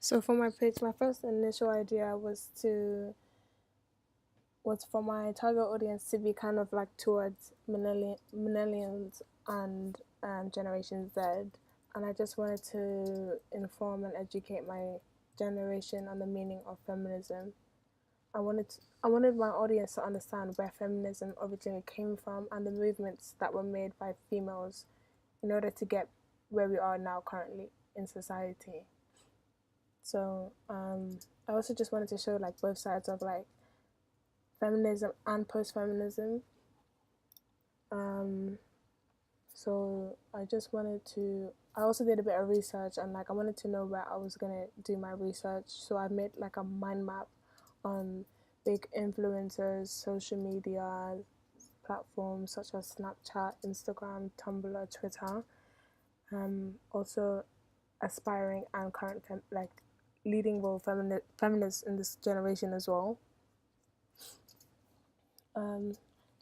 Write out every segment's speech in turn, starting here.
So for my page, my first initial idea was for my target audience to be kind of like towards millennials and Generation Z, and I just wanted to inform and educate my generation on the meaning of feminism. I wanted my audience to understand where feminism originally came from and the movements that were made by females in order to get where we are now currently in society. So I also just wanted to show like both sides of like feminism and post-feminism. Um, so I just wanted to. I also did a bit of research and like I wanted to know where I was gonna do my research. So I made like a mind map on big influencers, social media platforms such as Snapchat, Instagram, Tumblr, Twitter. Also aspiring and current like leading role feminists in this generation as well. There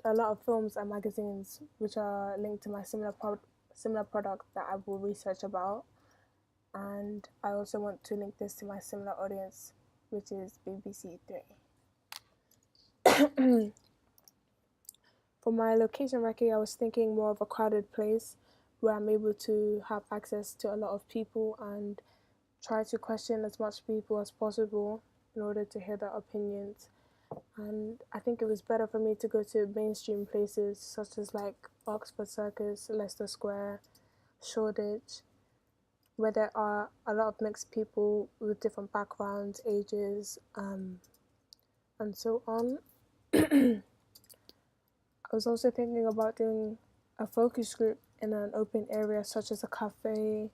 are a lot of films and magazines which are linked to my similar product that I will research about, and I also want to link this to my similar audience, which is BBC Three. For my location recce, I was thinking more of a crowded place where I'm able to have access to a lot of people and try to question as much people as possible in order to hear their opinions. And I think it was better for me to go to mainstream places such as like Oxford Circus, Leicester Square, Shoreditch, where there are a lot of mixed people with different backgrounds, ages, and so on. I was also thinking about doing a focus group in an open area such as a cafe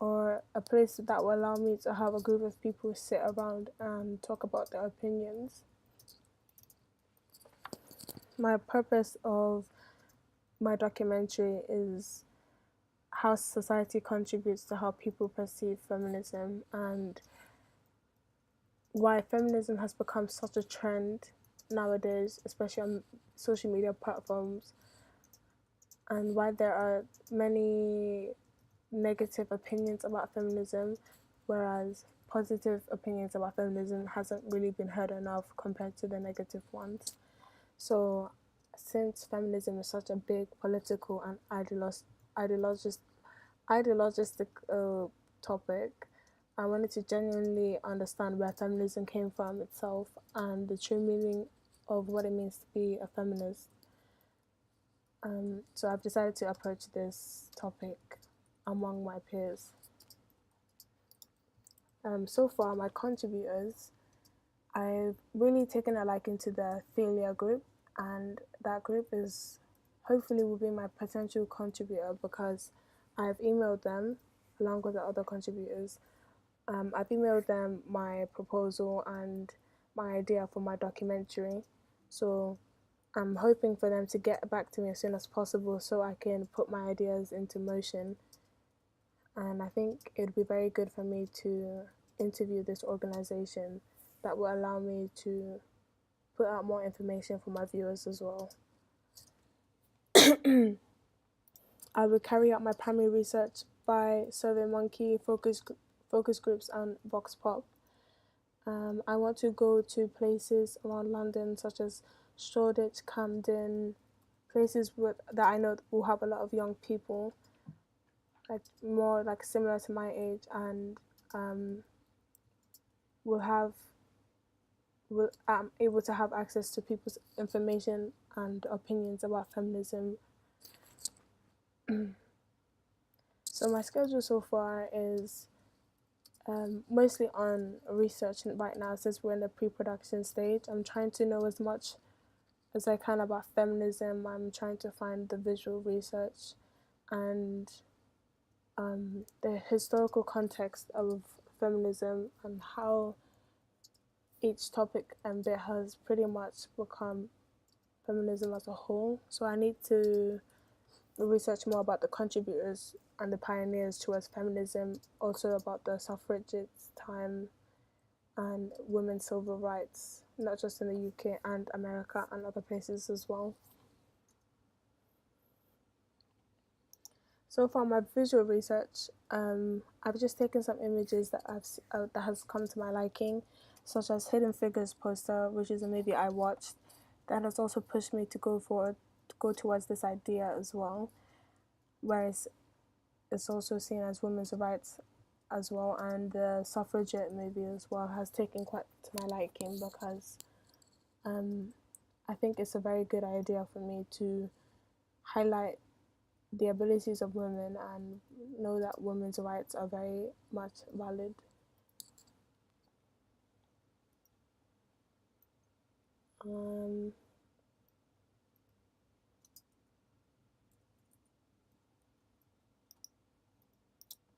or a place that will allow me to have a group of people sit around and talk about their opinions. My purpose of my documentary is how society contributes to how people perceive feminism and why feminism has become such a trend nowadays, especially on social media platforms, and why there are many negative opinions about feminism, whereas positive opinions about feminism hasn't really been heard enough compared to the negative ones. So, since feminism is such a big political and ideologist, ideologistic topic, I wanted to genuinely understand where feminism came from itself and the true meaning of what it means to be a feminist. So I've decided to approach this topic among my peers. So far, my contributors, I've really taken a liking to the Thalia group, and that group is hopefully will be my potential contributor because I've emailed them along with the other contributors. I've emailed them my proposal and my idea for my documentary. So I'm hoping for them to get back to me as soon as possible so I can put my ideas into motion. And I think it would be very good for me to interview this organization that will allow me to put out more information for my viewers as well. I will carry out my primary research by SurveyMonkey, focus groups, and Vox Pop. I want to go to places around London such as Shoreditch, Camden, places that I know will have a lot of young people, like more like similar to my age, and will able to have access to people's information and opinions about feminism. So my schedule so far is mostly on research right now since we're in the pre-production stage. I'm trying to know as much as I can about feminism. I'm trying to find the visual research and the historical context of feminism and how each topic and bit has pretty much become feminism as a whole. So I need to research more about the contributors and the pioneers towards feminism, also about the suffragettes' time and women's civil rights, not just in the UK and America and other places as well. So for my visual research, I've just taken some images that that has come to my liking, such as Hidden Figures poster, which is a movie I watched, that has also pushed me to go towards this idea as well. Whereas it's also seen as women's rights as well, and the suffragette movie as well has taken quite to my liking because um, I think it's a very good idea for me to highlight the abilities of women and know that women's rights are very much valid. Um,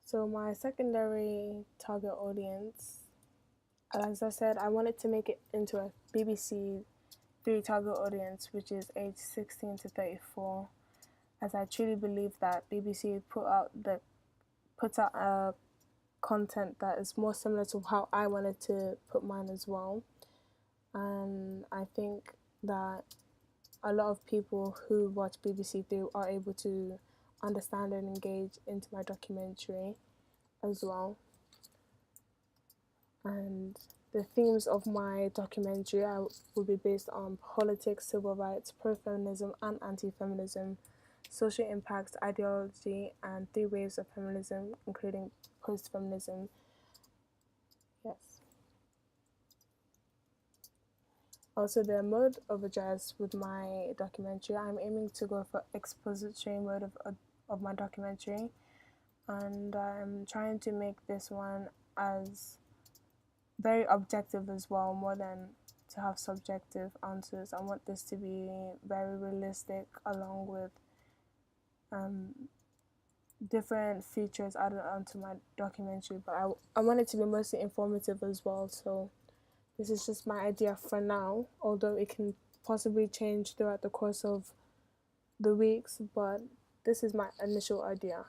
so my secondary target audience, as I said, I wanted to make it into a BBC Three target audience, which is age 16 to 34, as I truly believe that BBC puts out a content that is more similar to how I wanted to put mine as well. And I think that a lot of people who watch BBC Three are able to understand and engage into my documentary as well. And the themes of my documentary will be based on politics, civil rights, pro-feminism and anti-feminism, social impacts, ideology, and three waves of feminism, including post-feminism. Yes. Also, the mode of address with my documentary, I'm aiming to go for expository mode of my documentary, and I'm trying to make this one as very objective as well, more than to have subjective answers. I want this to be very realistic, along with um, different features added onto my documentary. But I want it to be mostly informative as well. So this is just my idea for now, although it can possibly change throughout the course of the weeks. But this is my initial idea.